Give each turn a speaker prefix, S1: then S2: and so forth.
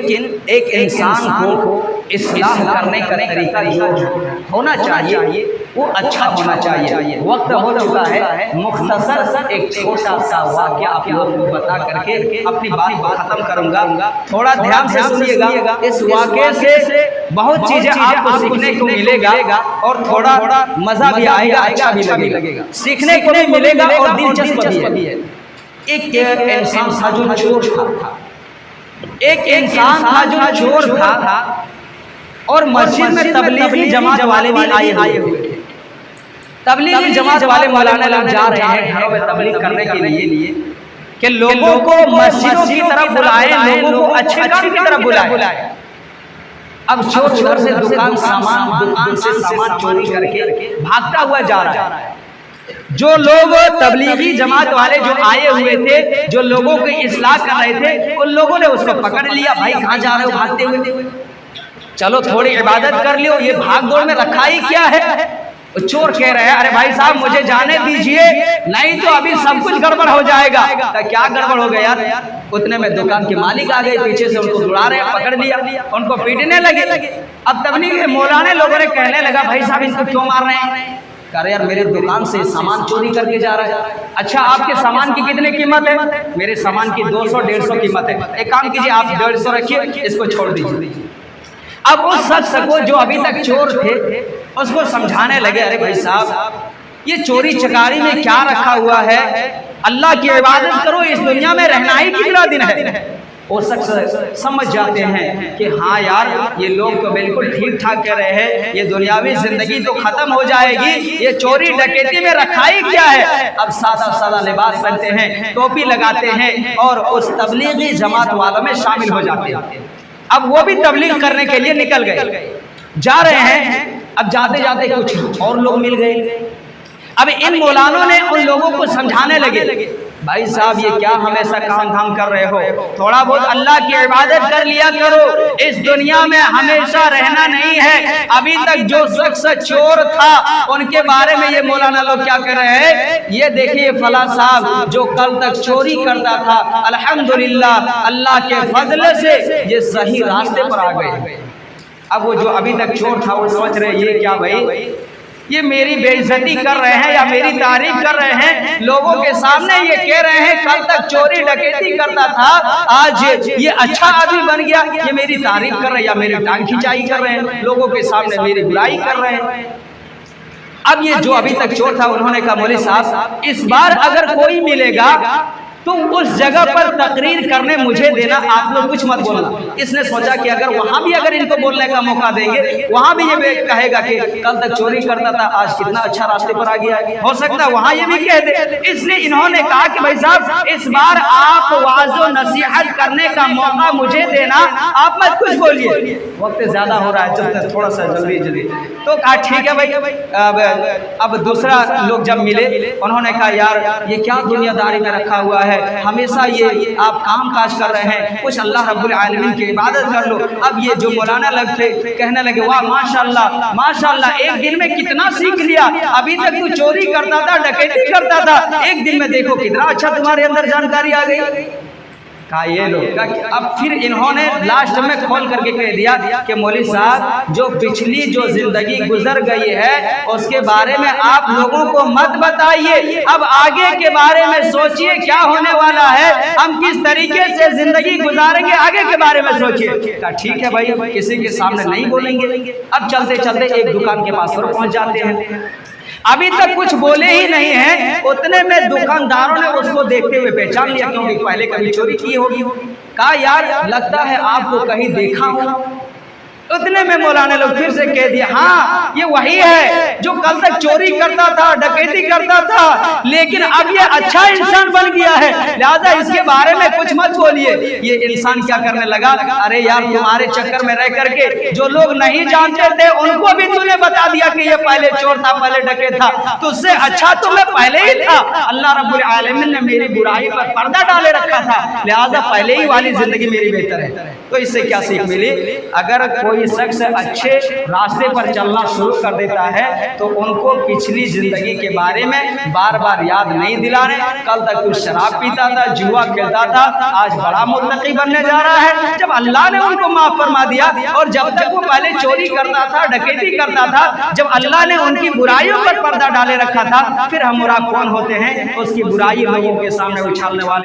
S1: लेकिन एक इंसान को इस्लाह करने का तरीका जो होना चाहिए वो अच्छा होना चाहिए। वक्त हो चुका है, मुख्तसर एक छोटा सा वाक़या आप लोगों को बता करके अपनी बात को ख़त्म करूँगा। थोड़ा ध्यान से सुनिएगा। इस वाक़े से बहुत चीज़ें आपको सीखने को मिलेगा और थोड़ा मज़ा भी आएगा, अच्छा भी लगेगा, सीखने को भी मिलेगा और दिलचस्प भी है। एक इंसान था जो चोर था, एक इंसान था जो चोर था और मस्जिद में तबलीगी जमात वाले भी आए हुए थे। तबलीगी जमात वाले मौलाना लोग जा रहे हैं घरों में तबलीग करने के लिए कि लोगों को मस्जिदों की तरफ बुलाएं, लोगों को अच्छे काम की तरफ बुलाएं। अब चोर से दुकान से सामान चोरी करके भागता हुआ जा रहा है। जो लोग तबलीगी जमात वाले जो आए हुए थे, जो लोगों की इस्लाह कर रहे थे, उन लोगों ने उसको पकड़ लिया। भाई कहाँ जा रहे हो भागते हुए? चलो थोड़ी इबादत कर लियो, ये भाग दौड़ में रखा ही क्या है? चोर कह रहे हैं अरे भाई साहब मुझे जाने दीजिए, नहीं तो अभी सब कुछ गड़बड़ हो जाएगा। क्या गड़बड़ हो गया यार? उतने में दुकान के मालिक आ गए, पीछे से उनको दौड़ा रहे, पकड़ लिया, उनको पीटने लगे। अब तबलीगी मौलाना लोगों ने कहने लगा भाई साहब इसको क्यों मार रहे हैं? कह रहे यार मेरे दुकान से सामान चोरी करके जा रहा है। अच्छा आपके सामान की कितनी कीमत है? मेरे सामान की 200-150 कीमत है। एक काम कीजिए आप 150 रखिए, इसको छोड़ दीजिए। अब उस शख्स को जो अभी तक चोर थे उसको समझाने लगे अरे भाई साहब ये चोरी चकारी में क्या रखा हुआ है? अल्लाह की इबादत करो, इस दुनिया में रहना ही कितना दिन है। वो शख्स समझ जाते हैं कि हाँ यार ये लोग तो बिल्कुल ठीक ठाक कह रहे हैं, ये दुनियावी जिंदगी तो खत्म हो जाएगी, ये चोरी डकैती में रखा ही क्या है। अब सादा सादा लिबास पहनते हैं, टोपी लगाते हैं और उस तबलीगी जमात वालों में शामिल हो जाते हैं। अब वो भी तबलीग करने के लिए निकल गए, जा रहे हैं। अब जाते जाते कुछ और लोग मिल गए। अब इन मौलानों ने उन लोगों को समझाने लगे भाई साहब ये क्या हमेशा काम धाम कर रहे हो, थोड़ा बहुत अल्लाह की इबादत कर लिया करो, इस दुनिया में हमेशा रहना नहीं है। अभी तक जो शख्स चोर था उनके बारे में ये मौलाना लोग क्या कर रहे हैं, ये देखिए फला साहब जो कल तक चोरी करता था अल्हम्दुलिल्लाह अल्लाह के फजल से ये सही रास्ते पर आ गए। अब वो जो अभी तक चोर था वो सोच रहे ये क्या भाई ये मेरी बेइज्जती कर रहे हैं या मेरी तारीफ कर रहे हैं, लोगों के सामने ये कह रहे हैं कल तक चोरी डकैती करता था, आज ये अच्छा आदमी बन गया, ये मेरी तारीफ कर रहे हैं या मेरी टांग खिंचाई कर रहे हैं, लोगों के सामने मेरी बुराई कर रहे हैं। अब ये जो अभी तक चोर था उन्होंने कहा मौलवी साहब इस बार अगर कोई मिलेगा तो उस जगह पर तकरीर करने मुझे देना, आप लोग कुछ मत बोलना। इसने सोचा कि अगर वहां भी अगर इनको बोलने का मौका देंगे, वहां भी ये कहेगा कि कल तक चोरी करता था आज कितना अच्छा रास्ते पर आ गया, हो सकता है वहां ये भी कह दे। इसलिए इन्होंने कहा कि भाई साहब इस बार आप वाज़ो नसीहत करने का मौका मुझे देना, आप मत कुछ बोलिए, वक्त ज्यादा हो रहा है, चलते थोड़ा सा जल्दी। तो कहा ठीक है भाई। अब दूसरा लोग जब मिले उन्होंने कहा यार ये क्या दुनियादारी में रखा हुआ है, हमेशा ये आप काम काज कर रहे हैं, कुछ अल्लाह रब्बुल आलमीन की इबादत कर लो। अब ये जो मौलाना लोग थे कहने लगे वाह माशाल्लाह माशाल्लाह, एक दिन में कितना सीख लिया, अभी तक तू चोरी करता था डकैती करता था, एक दिन में देखो कितना अच्छा तुम्हारे अंदर जानकारी आ गई। कहा ये लोग। अब फिर इन्होंने लास्ट में खोल करके कह दिया कि मौलवी साहब जो पिछली जो जिंदगी गुजर गई है उसके बारे में आप लोगों को मत बताइए, अब आगे के बारे में सोचिए क्या होने वाला है, हम किस तरीके से जिंदगी गुजारेंगे आगे के बारे में सोचिए। कहा ठीक है भाई किसी के सामने नहीं बोलेंगे। अब चलते चलते एक दुकान के पास पर पहुंच जाते हैं, अभी तक कुछ बोले ही नहीं है, उतने में दुकानदारों ने उसको देखते हुए पहचान लिया क्योंकि पहले कभी चोरी की होगी। कहा यार लगता है आपको कहीं देखा हो। उतने में मौलाना लोग फिर से कह दिया हाँ ये वही है जो कल तक चोरी करता था डकैती करता था, लेकिन अब ये अच्छा इंसान बन गया है, लिहाजा इसके बारे में कुछ मत बोलिए। ये इंसान क्या करने लगा, अरे यार तुम्हारे चक्कर में रह करके जो लोग नहीं जानते थे उनको भी तूने बता दिया कि ये पहले चोर था पहले डकैत था, तुझसे अच्छा तो मैं पहले ही था। अल्लाह रब्बुल आलमीन ने मेरी बुराई पर पर्दा डाले रखा था, लिहाजा पहले ही वाली जिंदगी मेरी बेहतर है। तो इससे क्या सीख मिली, अगर कोई कोई शख्स अच्छे रास्ते पर चलना शुरू कर देता है तो उनको पिछली जिंदगी के बारे में बार बार याद नहीं दिलाने। कल तक कुछ शराब पीता था, जुआ खेलता था, आज बड़ा मुत्तकी बनने जा रहा है। जब अल्लाह ने उनको माफ फरमा दिया, और जब तक वो पहले चोरी करता था, डकैती करता था, जब अल्लाह ने उनकी बुराइयों पर पर्दा डाले रखा था, फिर हम कौन होते हैं उसकी बुराई लोगों के सामने उछालने वाले।